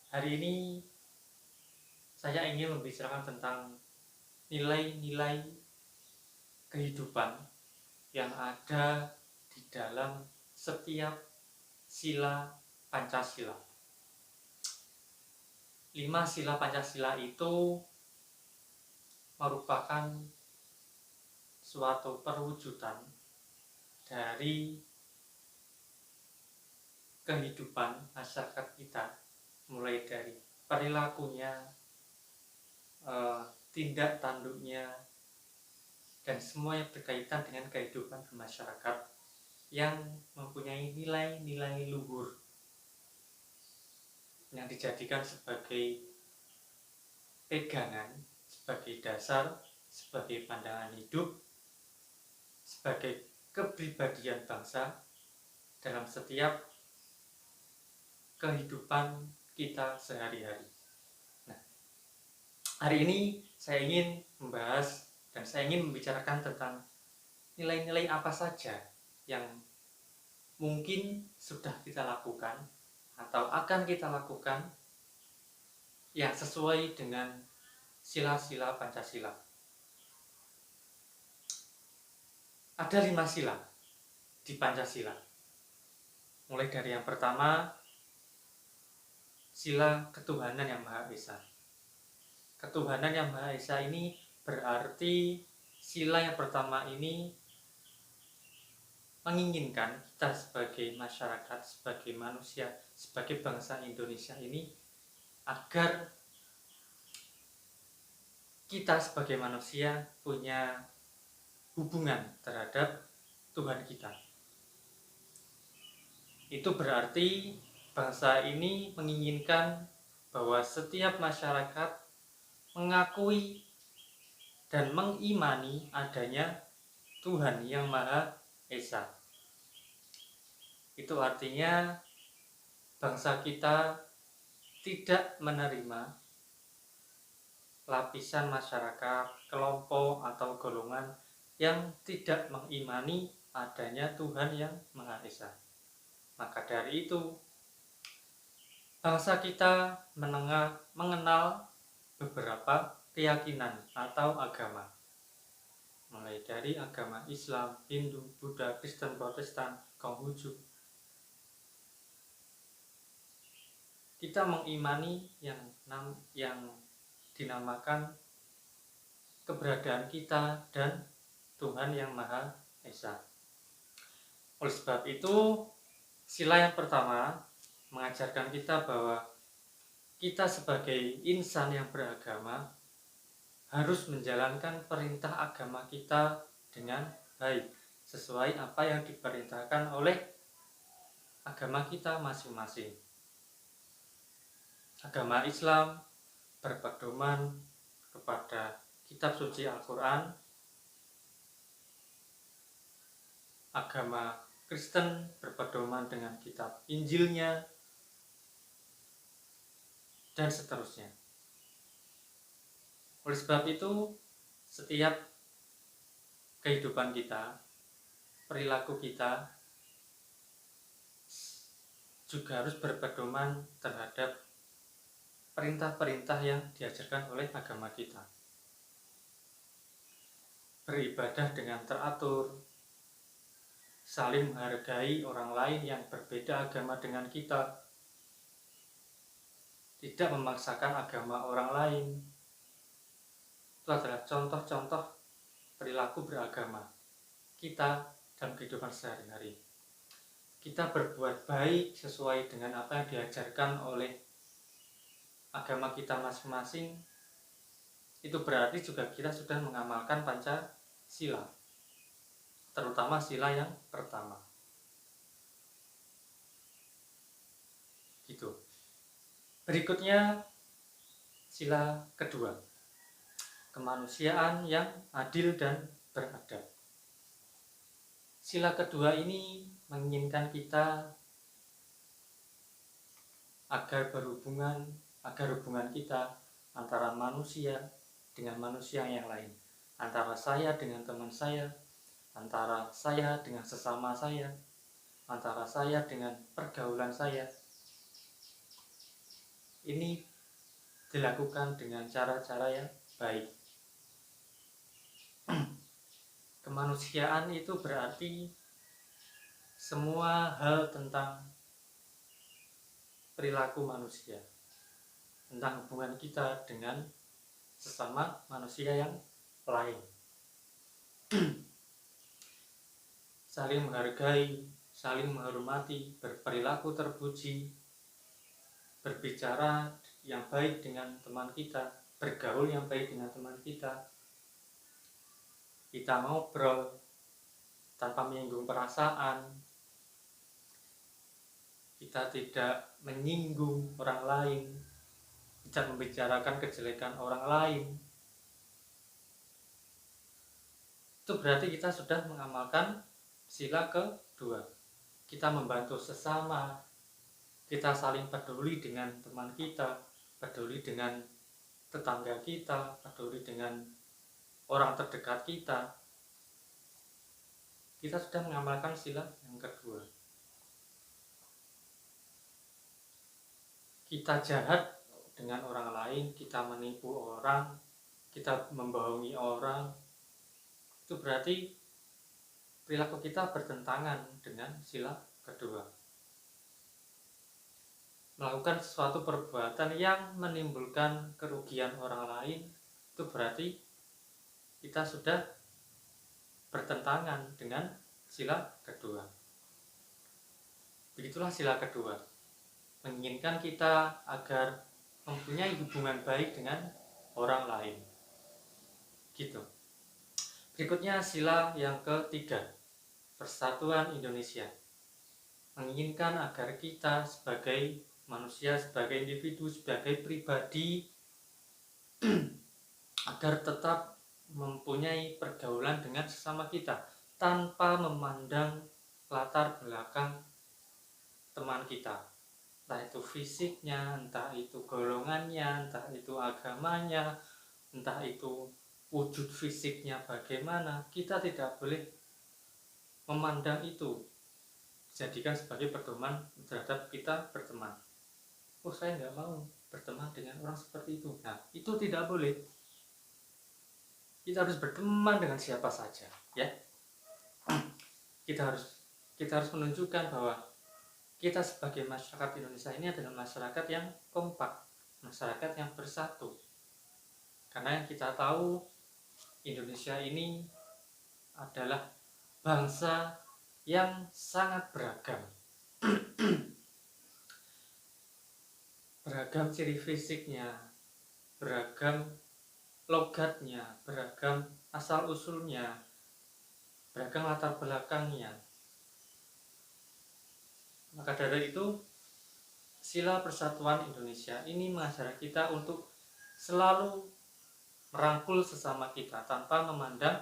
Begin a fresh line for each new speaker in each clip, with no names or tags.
Hari ini saya ingin membicarakan tentang nilai-nilai kehidupan yang ada di dalam setiap sila Pancasila. 5 sila Pancasila itu merupakan suatu perwujudan dari kehidupan masyarakat kita, mulai dari perilakunya, tindak tanduknya, dan semua yang berkaitan dengan kehidupan masyarakat yang mempunyai nilai-nilai luhur yang dijadikan sebagai pegangan, sebagai dasar, sebagai pandangan hidup, sebagai kepribadian bangsa dalam setiap kehidupan kita sehari-hari. Nah, hari ini saya ingin membahas dan saya ingin membicarakan tentang nilai-nilai apa saja yang mungkin sudah kita lakukan atau akan kita lakukan yang sesuai dengan sila-sila Pancasila. Ada 5 sila di Pancasila. Mulai dari yang pertama, sila ketuhanan yang Maha Esa. Ketuhanan yang Maha Esa ini berarti sila yang pertama ini menginginkan kita sebagai masyarakat, sebagai manusia, sebagai bangsa Indonesia ini agar kita sebagai manusia punya hubungan terhadap Tuhan kita. Itu berarti bangsa ini menginginkan bahwa setiap masyarakat mengakui dan mengimani adanya Tuhan yang Maha Esa. Itu artinya bangsa kita tidak menerima lapisan masyarakat, kelompok atau golongan yang tidak mengimani adanya Tuhan yang Maha Esa. Maka dari itu, bangsa kita mengenal beberapa keyakinan atau agama, mulai dari agama Islam, Hindu, Buddha, Kristen, Protestan, Konghucu. Kita mengimani yang dinamakan keberadaan kita dan Tuhan yang Maha Esa. Oleh sebab itu, sila yang pertama mengajarkan kita bahwa kita sebagai insan yang beragama harus menjalankan perintah agama kita dengan baik, sesuai apa yang diperintahkan oleh agama kita masing-masing. Agama Islam berpedoman kepada kitab suci Al-Quran. Agama Kristen berpedoman dengan kitab Injilnya, dan seterusnya. Oleh sebab itu, setiap kehidupan kita, perilaku kita juga harus berpedoman terhadap perintah-perintah yang diajarkan oleh agama kita. Beribadah dengan teratur, saling menghargai orang lain yang berbeda agama dengan kita, tidak memaksakan agama orang lain. Itu adalah contoh-contoh perilaku beragama kita dalam kehidupan sehari-hari. Kita berbuat baik sesuai dengan apa yang diajarkan oleh agama kita masing-masing. Itu berarti juga kita sudah mengamalkan Pancasila, terutama sila yang pertama. Gitu. Berikutnya sila kedua, kemanusiaan yang adil dan beradab. Sila kedua ini menginginkan kita agar hubungan kita antara manusia dengan manusia yang lain, antara saya dengan teman saya, antara saya dengan sesama saya, antara saya dengan pergaulan saya, ini dilakukan dengan cara-cara yang baik. Kemanusiaan itu berarti semua hal tentang perilaku manusia, tentang hubungan kita dengan sesama manusia yang lain. Saling menghargai, saling menghormati, berperilaku terpuji, berbicara yang baik dengan teman kita, bergaul yang baik dengan teman kita ngobrol tanpa menyinggung perasaan, kita tidak menyinggung orang lain, tidak membicarakan kejelekan orang lain. Itu berarti kita sudah mengamalkan sila kedua. Kita membantu sesama, kita saling peduli dengan teman kita, peduli dengan tetangga kita, peduli dengan orang terdekat kita. Kita sudah mengamalkan sila yang kedua. Kita jahat dengan orang lain, kita menipu orang, kita membohongi orang, itu berarti perilaku kita bertentangan dengan sila kedua. Melakukan sesuatu perbuatan yang menimbulkan kerugian orang lain, itu berarti kita sudah bertentangan dengan sila kedua. Begitulah sila kedua, menginginkan kita agar mempunyai hubungan baik dengan orang lain. Gitu. Berikutnya sila yang ketiga, Persatuan Indonesia. Menginginkan agar kita sebagai manusia, sebagai individu, sebagai pribadi agar tetap mempunyai pergaulan dengan sesama kita tanpa memandang latar belakang teman kita, entah itu fisiknya, entah itu golongannya, entah itu agamanya, entah itu wujud fisiknya bagaimana. Kita tidak boleh memandang itu, jadikan sebagai pedoman terhadap kita berteman. Oh, saya nggak mau berteman dengan orang seperti itu. Nah, itu tidak boleh. Kita harus berteman dengan siapa saja, ya. Kita harus menunjukkan bahwa kita sebagai masyarakat Indonesia ini adalah masyarakat yang kompak, masyarakat yang bersatu. Karena yang kita tahu, Indonesia ini adalah bangsa yang sangat beragam. Beragam ciri fisiknya, beragam logatnya, beragam asal-usulnya, beragam latar belakangnya. Maka dari itu, sila Persatuan Indonesia ini mengajarkan kita untuk selalu merangkul sesama kita tanpa memandang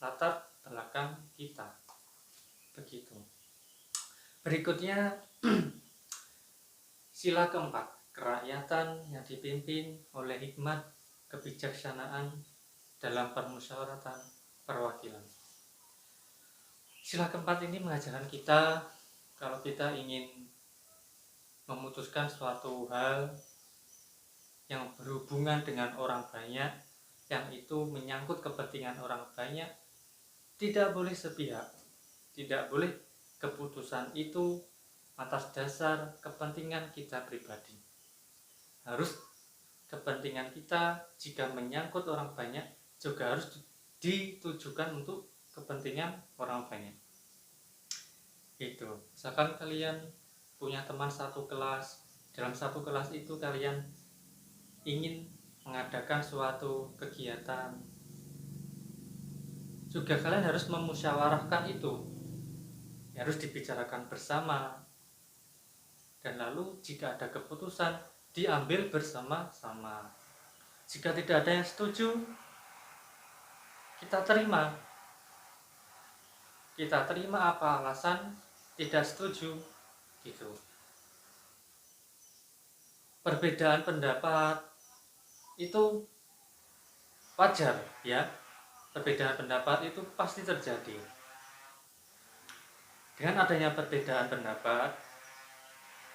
latar belakang kita. Begitu. Berikutnya sila keempat, kerakyatan yang dipimpin oleh hikmat kebijaksanaan dalam permusyawaratan perwakilan. Sila keempat ini mengajarkan kita kalau kita ingin memutuskan suatu hal yang berhubungan dengan orang banyak, yang itu menyangkut kepentingan orang banyak, tidak boleh sepihak, tidak boleh keputusan itu atas dasar kepentingan kita pribadi. Harus kepentingan kita jika menyangkut orang banyak juga harus ditujukan untuk kepentingan orang banyak. Itu, misalkan kalian punya teman satu kelas, dalam satu kelas itu kalian ingin mengadakan suatu kegiatan, juga kalian harus memusyawarahkan itu, harus dibicarakan bersama, dan lalu jika ada keputusan diambil bersama-sama. Jika tidak ada yang setuju, kita terima apa alasan tidak setuju, gitu. Perbedaan pendapat itu wajar, ya. Perbedaan pendapat itu pasti terjadi. Dengan adanya perbedaan pendapat,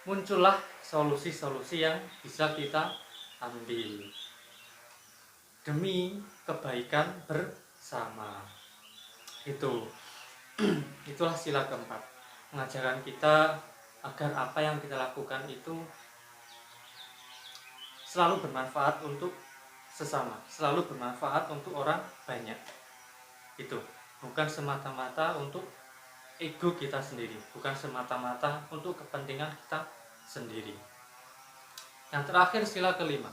muncullah solusi-solusi yang bisa kita ambil demi kebaikan bersama. Itulah sila keempat, mengajarkan kita agar apa yang kita lakukan itu selalu bermanfaat untuk sesama, selalu bermanfaat untuk orang banyak. Itu bukan semata-mata untuk ego kita sendiri, bukan semata-mata untuk kepentingan kita sendiri. Yang terakhir, sila kelima,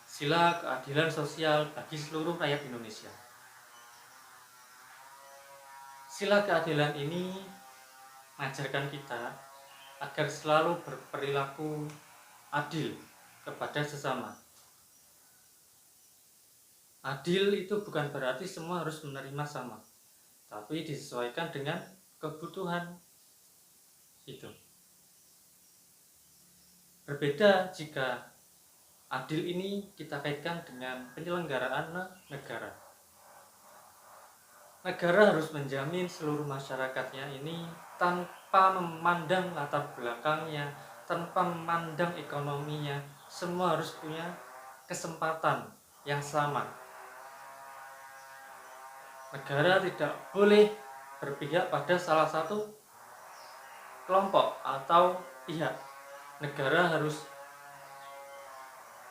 sila keadilan sosial bagi seluruh rakyat Indonesia. Sila keadilan ini mengajarkan kita agar selalu berperilaku adil kepada sesama. Adil itu bukan berarti semua harus menerima sama, tapi disesuaikan dengan kebutuhan itu. Berbeda jika adil ini kita kaitkan dengan penyelenggaraan negara. Negara harus menjamin seluruh masyarakatnya ini tanpa memandang latar belakangnya, tanpa memandang ekonominya, semua harus punya kesempatan yang sama. Negara tidak boleh berpihak pada salah satu kelompok atau pihak. Negara harus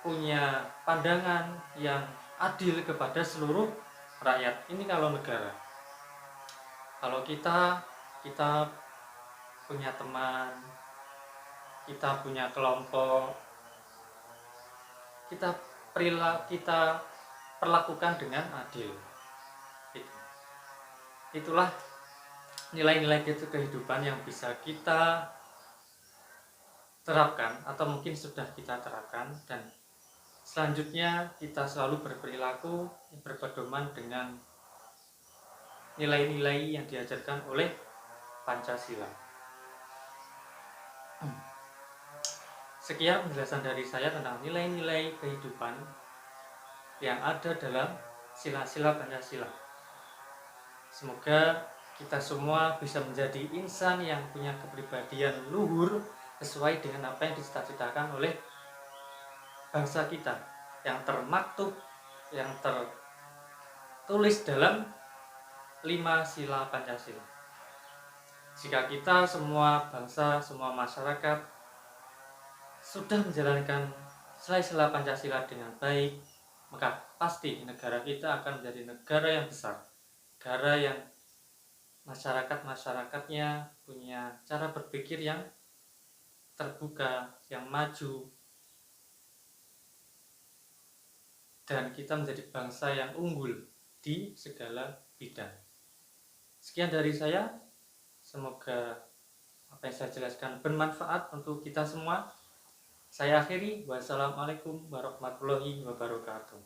punya pandangan yang adil kepada seluruh rakyat. Ini kalau negara. Kalau kita punya teman, kita punya kelompok, kita perlakukan dengan adil. Itulah nilai-nilai kehidupan yang bisa kita terapkan atau mungkin sudah kita terapkan, dan selanjutnya kita selalu berperilaku berpedoman dengan nilai-nilai yang diajarkan oleh Pancasila. Sekian penjelasan dari saya tentang nilai-nilai kehidupan yang ada dalam sila-sila Pancasila. Semoga kita semua bisa menjadi insan yang punya kepribadian luhur sesuai dengan apa yang dicita-citakan oleh bangsa kita, yang termaktub, yang tertulis dalam 5 sila Pancasila. Jika kita semua bangsa, semua masyarakat sudah menjalankan sila-sila Pancasila dengan baik, maka pasti negara kita akan menjadi negara yang besar, negara yang masyarakatnya punya cara berpikir yang terbuka, yang maju, dan kita menjadi bangsa yang unggul di segala bidang. Sekian dari saya, semoga apa yang saya jelaskan bermanfaat untuk kita semua. Saya akhiri, wassalamualaikum warahmatullahi wabarakatuh.